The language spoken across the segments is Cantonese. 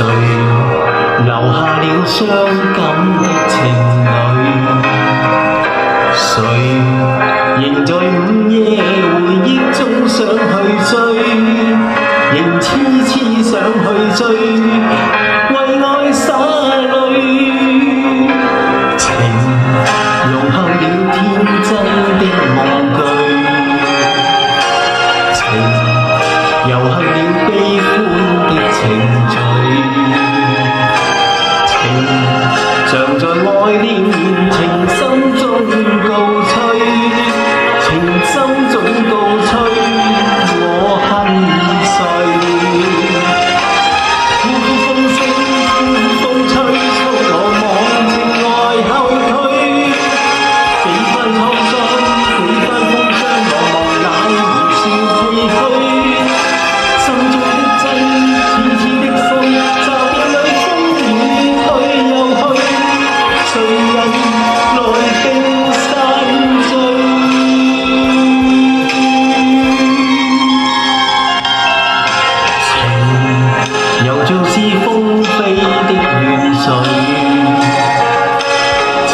谁留下了伤感的情侣？谁仍在午夜回忆中想去追，仍痴痴想去追，为爱洒泪。情融合了天真的梦句，情游行了悲歡的情緒，情常在愛戀情深中告吹，情深中告吹，我恨誰？呼呼風聲，呼呼風吹，促我忘情愛後退。幾番滄桑，幾番風霜，茫茫那年少唏噓。心中的真，痴痴的心，驟變裏風雨退又去。誰人來冰山醉？情又像是風飛的亂水，情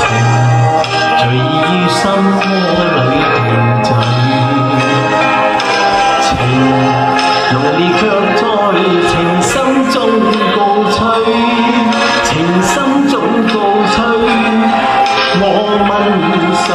隨意於心窩裏停滯，情濃烈卻在情深中告吹，情深中告吹，我問誰？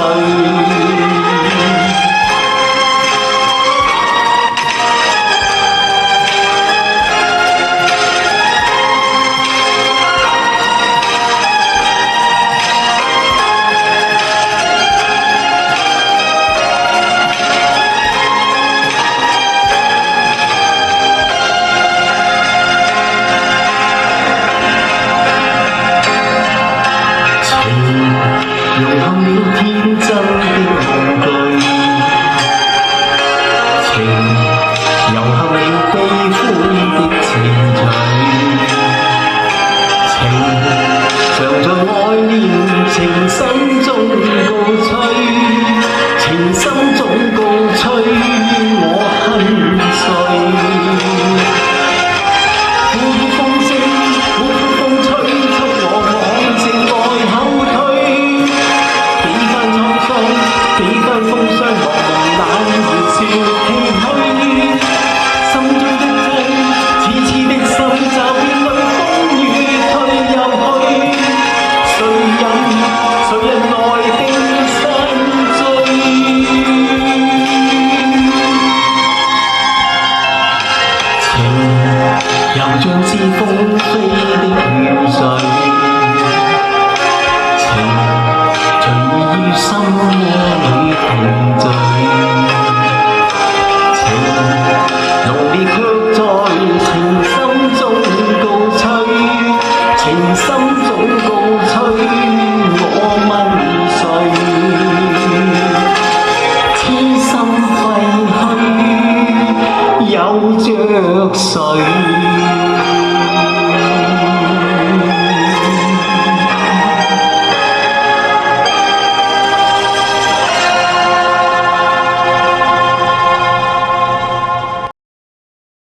融合了天真的夢句，情遊合了悲歡的情緒，情常在愛戀情深中告吹，情深中告吹，我恨誰？呼呼風聲，呼呼風吹，促我忘情愛後退。幾番風霜，茫茫那年少唏噓。心中的真，痴痴的心，驟變裏風雨退又去。誰人來冰山醉？情又像是風飛的亂水，情隨意於心窩裏停滯。